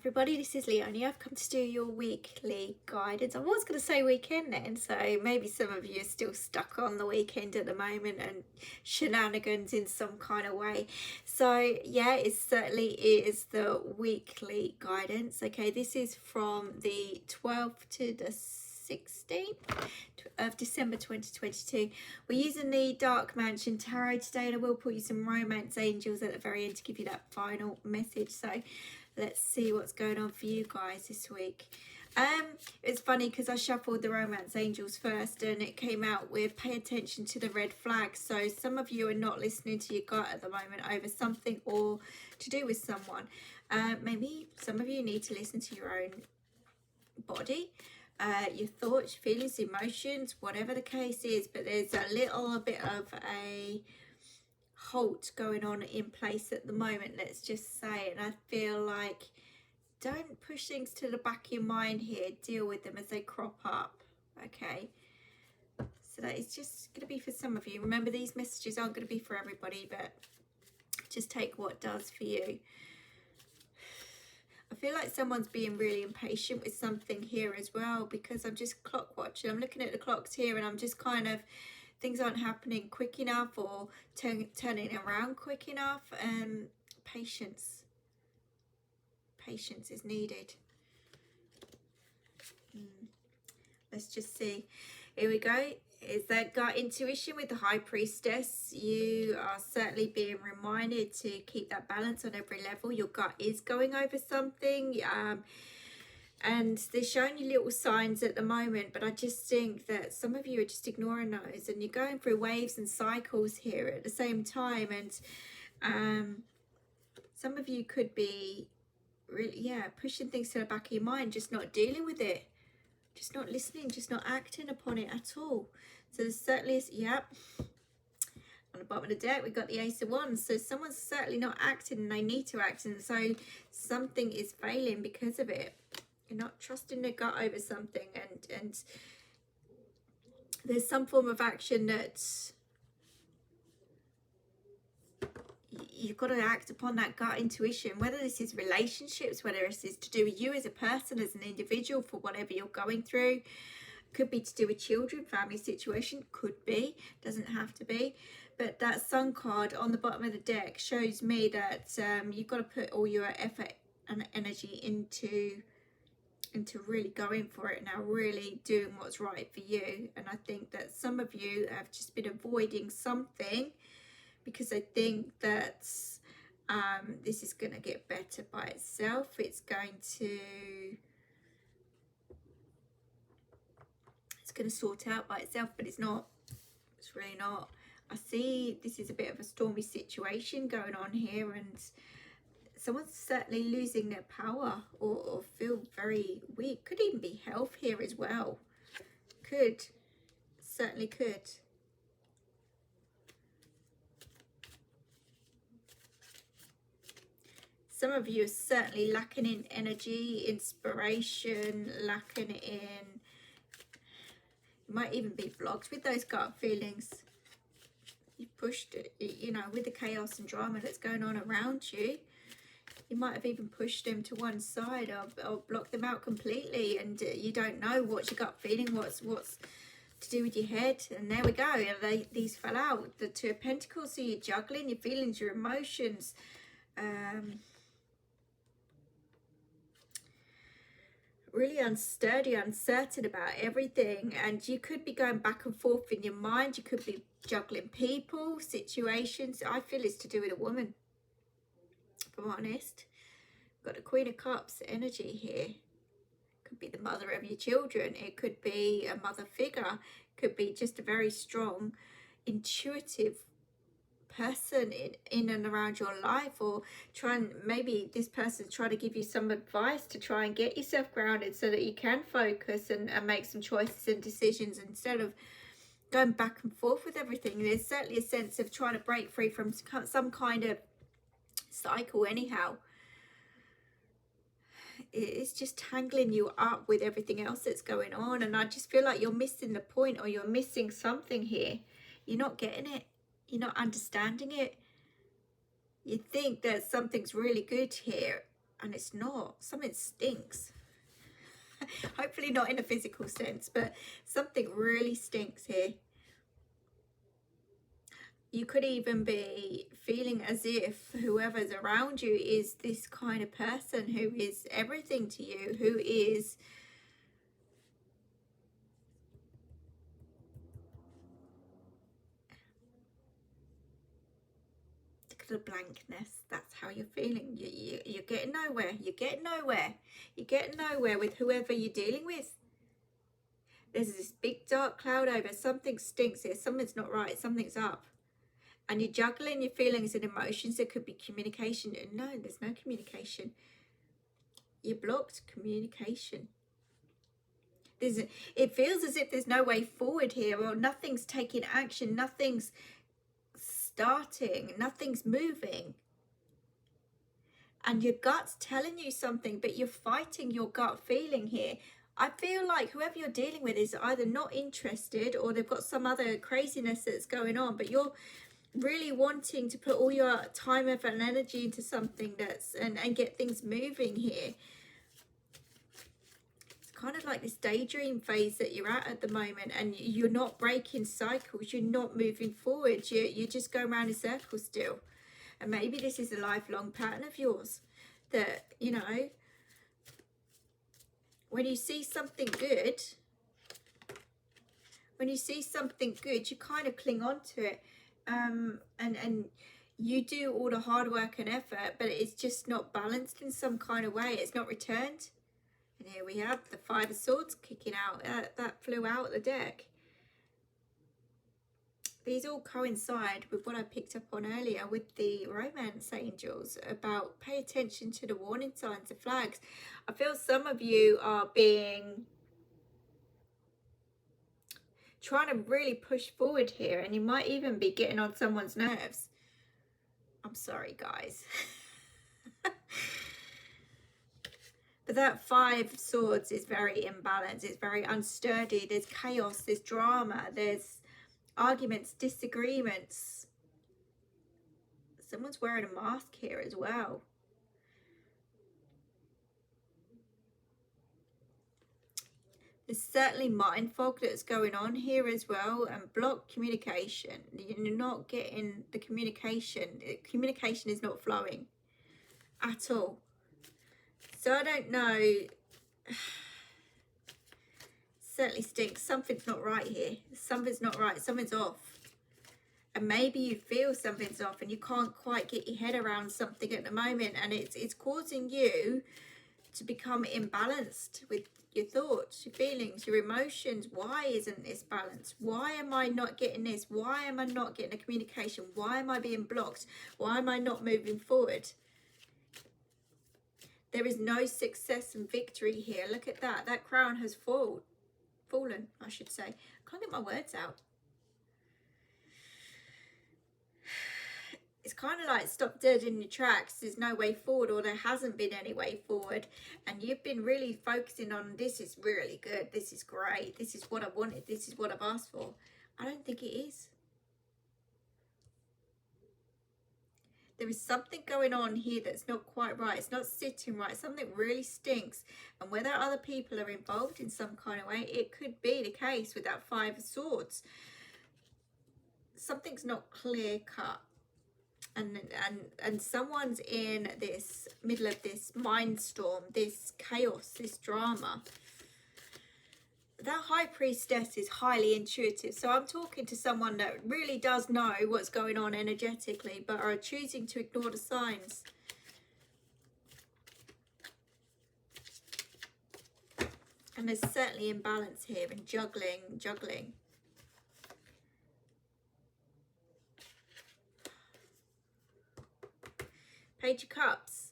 Everybody, this is Leonie. I've come to do your weekly guidance. I was going to say weekend then, so maybe some of you are still stuck on the weekend at the moment and shenanigans in some kind of way. So yeah, it certainly is the weekly guidance. Okay, this is from the 12th to the 16th of December 2022. We're using the Dark Mansion Tarot today, and I will put you some romance angels at the very end to give you that final message. So let's see what's going on for you guys this week. It's funny because I shuffled the romance angels first and it came out with pay attention to the red flags. So some of you are not listening to your gut at the moment over something or to do with someone. Maybe some of you need to listen to your own body, your thoughts, feelings, emotions, whatever the case is. But there's a little bit of a halt going on in place at the moment, let's just say. And I feel like don't push things to the back of your mind here, deal with them as they crop up. Okay, so that is just going to be for some of you. Remember, these messages aren't going to be for everybody, but just take what does for you. I feel like someone's being really impatient with something here as well, because I'm just clock watching. I'm looking at the clocks here and I'm just kind of, things aren't happening quick enough or turning around quick enough. Patience is needed. Let's just see. Here we go. Is that gut intuition with the High Priestess? You are certainly being reminded to keep that balance on every level. Your gut is going over something. And they're showing you little signs at the moment, but I just think that some of you are just ignoring those, and you're going through waves and cycles here at the same time. And some of you could be really, pushing things to the back of your mind, just not dealing with it, just not listening, just not acting upon it at all. So there's certainly, on the bottom of the deck, we've got the Ace of Wands. So someone's certainly not acting and they need to act. And so something is failing because of it. You're not trusting the gut over something, and there's some form of action that you've got to act upon, that gut intuition, whether this is relationships, whether this is to do with you as a person, as an individual, for whatever you're going through. Could be to do with children, family situation, could be, doesn't have to be. But that Sun card on the bottom of the deck shows me that you've got to put all your effort and energy into really going for it now, really doing what's right for you. And I think that some of you have just been avoiding something because I think that this is going to get better by itself. It's going to sort out by itself, but it's not. It's really not. I see this is a bit of a stormy situation going on here, and someone's certainly losing their power or feel very weak. Could even be health here as well. Could. Certainly could. Some of you are certainly lacking in energy, inspiration, lacking in... You might even be blocked with those gut feelings. You've pushed it, you know, with the chaos and drama that's going on around you. You might have even pushed them to one side or blocked them out completely, and you don't know what's your gut feeling, what's to do with your head. And there we go. These fell out. The Two of Pentacles. So you're juggling your feelings, your emotions. Really unsturdy, uncertain about everything, and you could be going back and forth in your mind. You could be juggling people, situations. I feel it's to do with a woman, if I'm honest. Got a Queen of Cups energy here. Could be the mother of your children. It could be a mother figure. Could be just a very strong, intuitive person in and around your life, or maybe this person's trying to give you some advice to try and get yourself grounded so that you can focus and make some choices and decisions instead of going back and forth with everything. There's certainly a sense of trying to break free from some kind of cycle anyhow. It's just tangling you up with everything else that's going on, and I just feel like you're missing the point, or you're missing something here. You're not getting it. You're not understanding it. You think that something's really good here, and it's not. Something stinks. Hopefully not in a physical sense, but something really stinks here. You could even be feeling as if whoever's around you is this kind of person who is everything to you, who is the blankness. That's how you're feeling. You're getting nowhere. You're getting nowhere. You're getting nowhere with whoever you're dealing with. There's this big dark cloud over. Something stinks here. Something's not right. Something's up. And you're juggling your feelings and emotions. There could be communication. No, there's no communication. You're blocked communication. It feels as if there's no way forward here, or nothing's taking action. Nothing's starting, nothing's moving, and your gut's telling you something, but you're fighting your gut feeling here. I feel like whoever you're dealing with is either not interested or they've got some other craziness that's going on, but you're really wanting to put all your time, effort and energy into something that's and get things moving here. Kind of like this daydream phase that you're at the moment, and you're not breaking cycles, you're not moving forward, you're just going around in circles still. And maybe this is a lifelong pattern of yours, that, you know, when you see something good, you kind of cling on to it, and you do all the hard work and effort, but it's just not balanced in some kind of way. It's not returned. And here we have the Five of Swords kicking out. That flew out the deck. These all coincide with what I picked up on earlier with the romance angels about pay attention to the warning signs, the flags. I feel some of you are trying to really push forward here, and you might even be getting on someone's nerves. I'm sorry, guys. But that Five of Swords is very imbalanced. It's very unsturdy. There's chaos. There's drama. There's arguments, disagreements. Someone's wearing a mask here as well. There's certainly mind fog that's going on here as well, and blocked communication. You're not getting the communication. Communication is not flowing at all. So I don't know. Certainly stinks. Something's not right here. Something's not right. Something's off. And maybe you feel something's off and you can't quite get your head around something at the moment, and it's causing you to become imbalanced with your thoughts, your feelings, your emotions. Why isn't this balanced? Why am I not getting this? Why am I not getting the communication? Why am I being blocked? Why am I not moving forward? There is no success and victory here. Look at that. That crown has fallen, I should say. I can't get my words out. It's kind of like stop dead in your tracks. There's no way forward, or there hasn't been any way forward. And you've been really focusing on, this is really good. This is great. This is what I wanted. This is what I've asked for. I don't think it is. There is something going on here that's not quite right. It's not sitting right. Something really stinks. And whether other people are involved in some kind of way, it could be the case with that Five of Swords. Something's not clear cut. And someone's in this middle of this mind storm, this chaos, this drama. That High Priestess is highly intuitive. So I'm talking to someone that really does know what's going on energetically, but are choosing to ignore the signs. And there's certainly imbalance here and juggling. Page of Cups.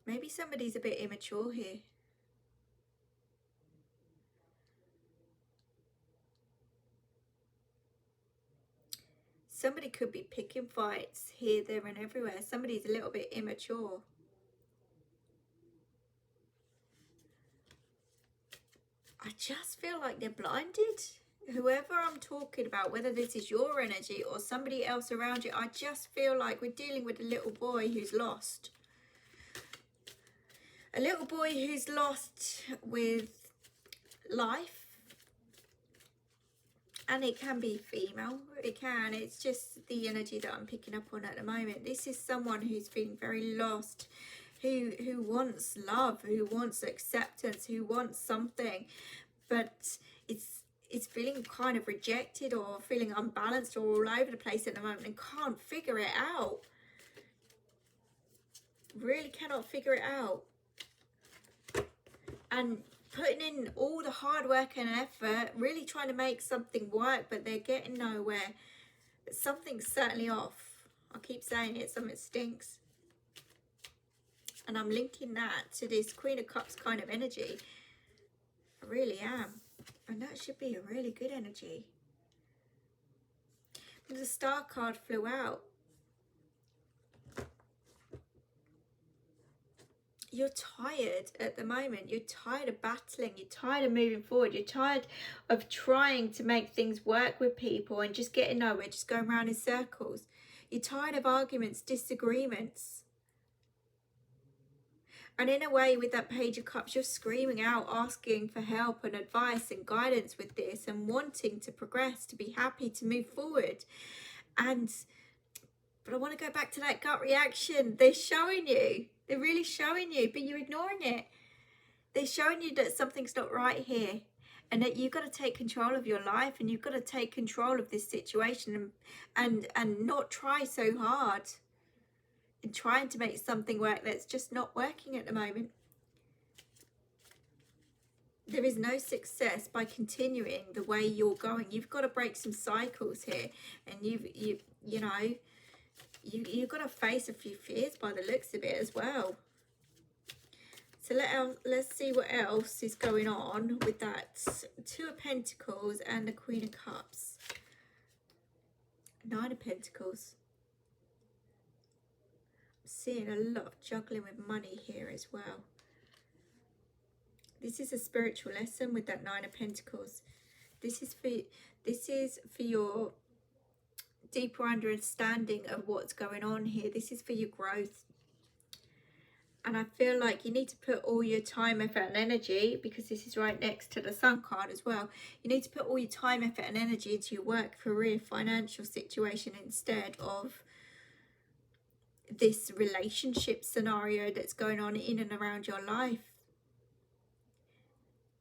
Maybe somebody's a bit immature here. Somebody could be picking fights here, there and everywhere. Somebody's a little bit immature. I just feel like they're blinded. whoever I'm talking about, whether this is your energy or somebody else around you, I just feel like we're dealing with a little boy who's lost. A little boy who's lost with life. And it can be female, it can. It's just the energy that I'm picking up on at the moment. This is someone who's feeling very lost, who wants love, who wants acceptance, who wants something, but it's feeling kind of rejected or feeling unbalanced or all over the place at the moment and can't figure it out. Really cannot figure it out. And putting in all the hard work and effort, really trying to make something work, but they're getting nowhere. Something's certainly off. I keep saying it, something stinks. And I'm linking that to this Queen of Cups kind of energy. I really am. And that should be a really good energy. The Star card flew out. You're tired at the moment. You're tired of battling. You're tired of moving forward. You're tired of trying to make things work with people and just getting nowhere, just going around in circles. You're tired of arguments, disagreements. And in a way, with that Page of Cups, you're screaming out, asking for help and advice and guidance with this and wanting to progress, to be happy, to move forward. But I want to go back to that gut reaction. They're showing you. They're really showing you, but you're ignoring it. They're showing you that something's not right here and that you've got to take control of your life and you've got to take control of this situation and not try so hard in trying to make something work that's just not working at the moment. There is no success by continuing the way you're going. You've got to break some cycles here, and you've got to face a few fears by the looks of it as well. So let's see what else is going on with that Two of Pentacles and the Queen of Cups. Nine of Pentacles. I'm seeing a lot of juggling with money here as well. This is a spiritual lesson with that Nine of Pentacles. This is for your deeper understanding of what's going on here. This is for your growth. And I feel like you need to put all your time, effort and energy, because this is right next to the Sun card as well. You need to put all your time, effort and energy into your work, career, financial situation instead of this relationship scenario that's going on in and around your life.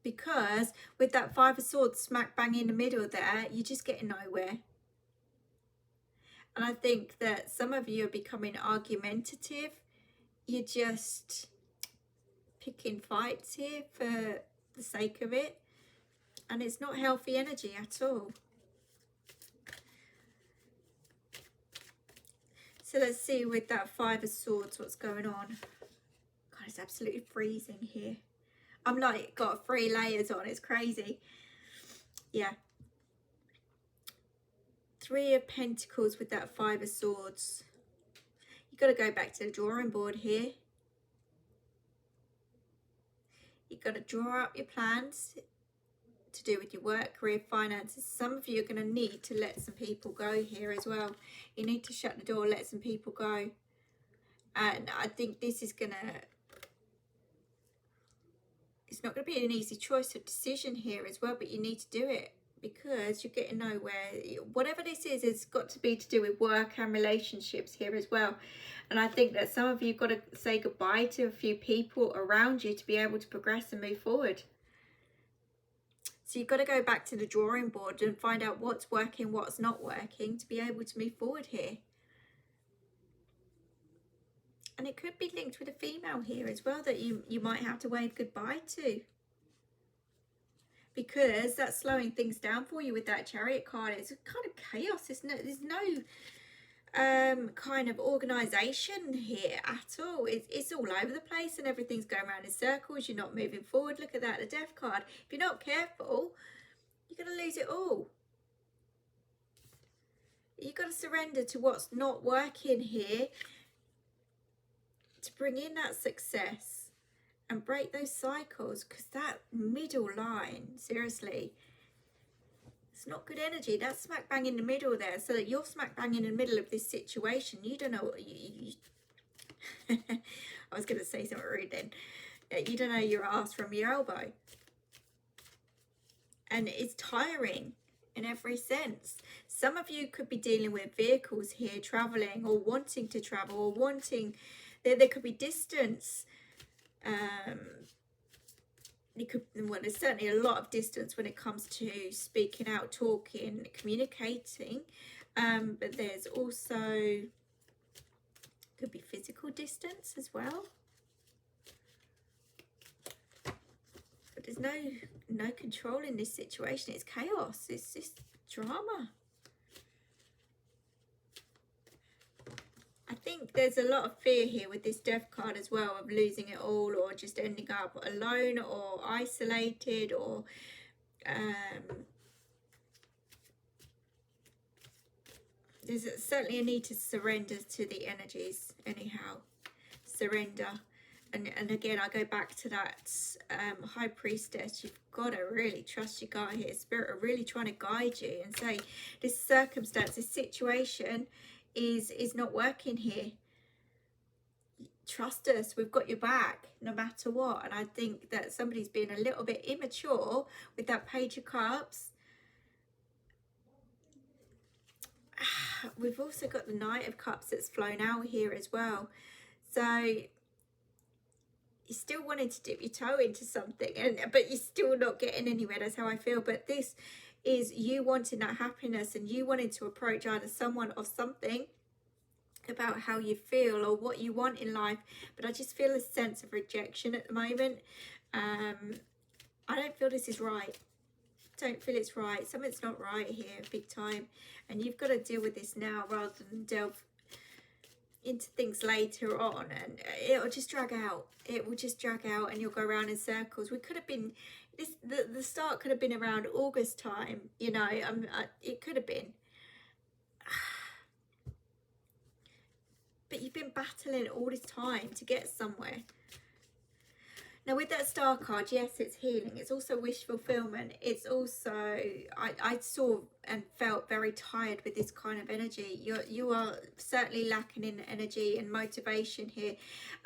Because with that Five of Swords smack bang in the middle there, you're just getting nowhere. And I think that some of you are becoming argumentative. You're just picking fights here for the sake of it. And it's not healthy energy at all. So let's see with that Five of Swords what's going on. God, it's absolutely freezing here. I'm like got 3 layers on. It's crazy. Yeah. Three of Pentacles with that Five of Swords. You've got to go back to the drawing board here. You've got to draw up your plans to do with your work, career, finances. Some of you are going to need to let some people go here as well. You need to shut the door, let some people go. And I think this is going to... It's not going to be an easy choice or decision here as well, but you need to do it because you're getting nowhere. Whatever this is, it's got to be to do with work and relationships here as well. And I think that some of you have got to say goodbye to a few people around you to be able to progress and move forward. So you've got to go back to the drawing board and find out what's working, what's not working to be able to move forward here. And it could be linked with a female here as well that you might have to wave goodbye to. Because that's slowing things down for you with that Chariot card. It's kind of chaos. There's no kind of organisation here at all. It's all over the place and everything's going around in circles. You're not moving forward. Look at that, the Death card. If you're not careful, you're going to lose it all. You've got to surrender to what's not working here to bring in that success and break those cycles, because that middle line, seriously, It's not good energy. That's smack bang in the middle there. So that you're smack bang in the middle of this situation. You don't know what you I was going to say something rude then. You don't know your ass from your elbow. And it's tiring in every sense. Some of you could be dealing with vehicles here, traveling or wanting to travel or wanting, there could be distance. There's certainly a lot of distance when it comes to speaking out, talking, communicating. But there's also, could be physical distance as well. But there's no control in this situation. It's chaos. It's just drama. I think there's a lot of fear here with this Death card as well, of losing it all or just ending up alone or isolated, or there's certainly a need to surrender to the energies anyhow. Surrender. And again, I go back to that High Priestess. You've got to really trust your guide here. Spirit are really trying to guide you and say, this circumstance, this situation is not working here. Trust us, we've got your back no matter what. And I think that somebody's been a little bit immature with that Page of Cups. We've also got the Knight of Cups that's flown out here as well. So you're still wanting to dip your toe into something, but you're still not getting anywhere. That's how I feel. But this is you wanting that happiness, and you wanting to approach either someone or something about how you feel or what you want in life. But I just feel a sense of rejection at the moment. I don't feel this is right. Don't feel it's right. Something's not right here, big time. And you've got to deal with this now rather than delve into things later on, and it'll just drag out. It will just drag out, and you'll go around in circles. We could have been the start could have been around August time, you know. It could have been, but you've been battling all this time to get somewhere. Now with that Star card, yes, it's healing. It's also wish fulfillment. It's also, I saw and felt very tired with this kind of energy. You are certainly lacking in energy and motivation here.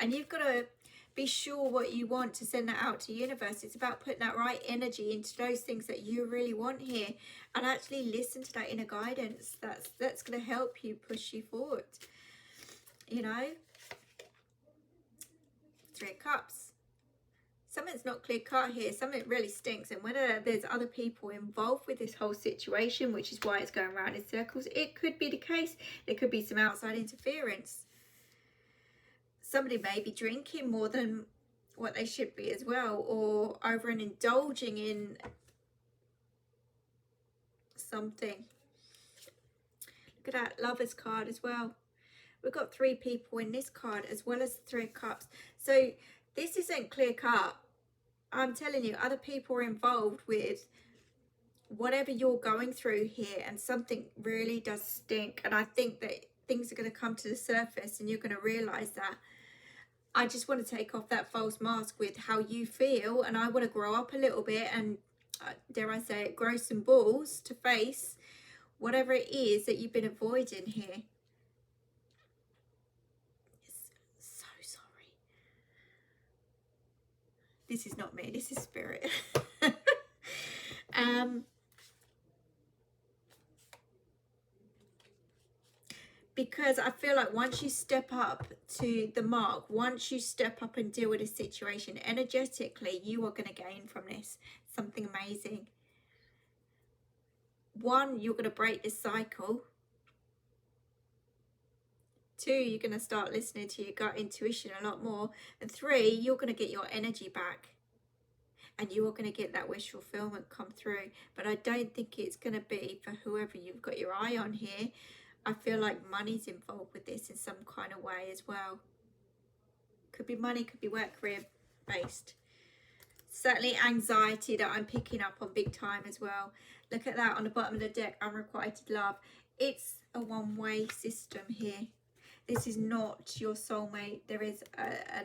And you've got to be sure what you want to send that out to the universe. It's about putting that right energy into those things that you really want here. And actually listen to that inner guidance. That's going to help you, push you forward. You know? Three of Cups. Something's not clear cut here. Something really stinks. And whether there's other people involved with this whole situation, which is why it's going around in circles, it could be the case. There could be some outside interference. Somebody may be drinking more than what they should be as well, or over and indulging in something. Look at that Lovers card as well. We've got three people in this card as well as the Three of Cups. So this isn't clear cut. I'm telling you, other people are involved with whatever you're going through here, and something really does stink. And I think that things are going to come to the surface, and you're going to realize that. I just want to take off that false mask with how you feel, and I want to grow up a little bit and, dare I say it, grow some balls to face whatever it is that you've been avoiding here. This is not me, this is spirit. Because I feel like once you step up to the mark, once you step up and deal with a situation, energetically, you are going to gain from this something amazing. One, you're going to break this cycle. Two, you're going to start listening to your gut intuition a lot more. And three, you're going to get your energy back. And you are going to get that wish fulfillment come through. But I don't think it's going to be for whoever you've got your eye on here. I feel like money's involved with this in some kind of way as well. Could be money, could be work career based. Certainly anxiety that I'm picking up on big time as well. Look at that on the bottom of the deck, unrequited love. It's a one-way system here. this is not your soulmate. There is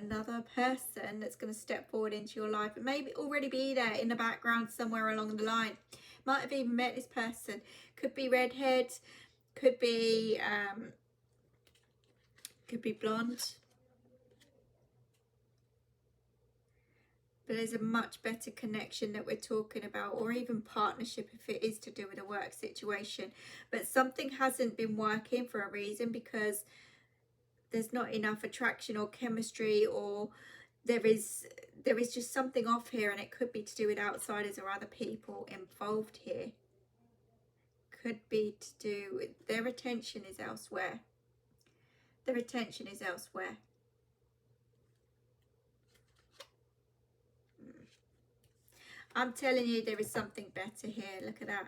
another person that's going to step forward into your life and maybe already be there in the background somewhere along the line. Might have even met this person. Could be redhead, could be blonde. But there's a much better connection that we're talking about, or even partnership if it is to do with a work situation. But something hasn't been working for a reason, because there's not enough attraction or chemistry, or there is just something off here, and it could be to do with outsiders or other people involved here. Could be to do with their attention is elsewhere. Their attention is elsewhere. I'm telling you, there is something better here. Look at that.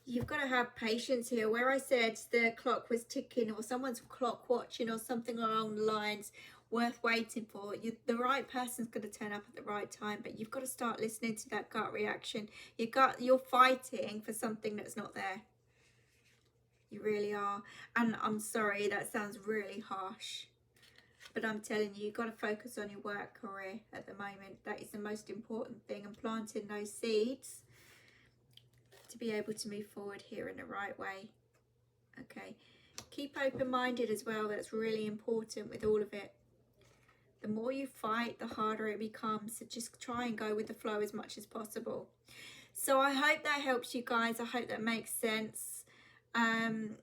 You've got to have patience here. Where I said the clock was ticking, or someone's clock watching, or something along the lines worth waiting for, the right person's going to turn up at the right time. But you've got to start listening to that gut reaction. You're fighting for something that's not there. You really are. And I'm sorry, that sounds really harsh. But I'm telling you, you've got to focus on your work career at the moment. That is the most important thing, and planting those seeds to be able to move forward here in the right way. Okay. Keep open-minded as well. That's really important with all of it. The more you fight, the harder it becomes. So just try and go with the flow as much as possible. So I hope that helps you guys. I hope that makes sense.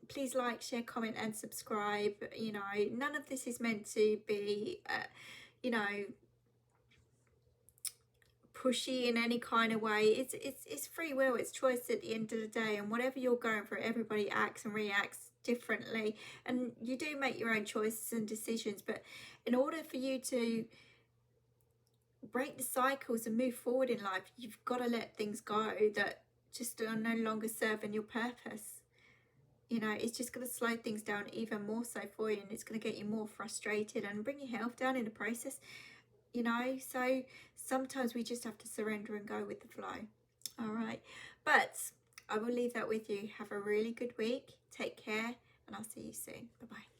Please like, share, comment and subscribe. You know, none of this is meant to be you know, pushy in any kind of way. It's free will, it's choice at the end of the day, and whatever you're going through, everybody acts and reacts differently, and you do make your own choices and decisions. But in order for you to break the cycles and move forward in life, you've got to let things go that just are no longer serving your purpose. You know, it's just going to slow things down even more so for you, and it's going to get you more frustrated and bring your health down in the process. You know, so sometimes we just have to surrender and go with the flow. All right, but I will leave that with you. Have a really good week. Take care, and I'll see you soon. Bye-bye.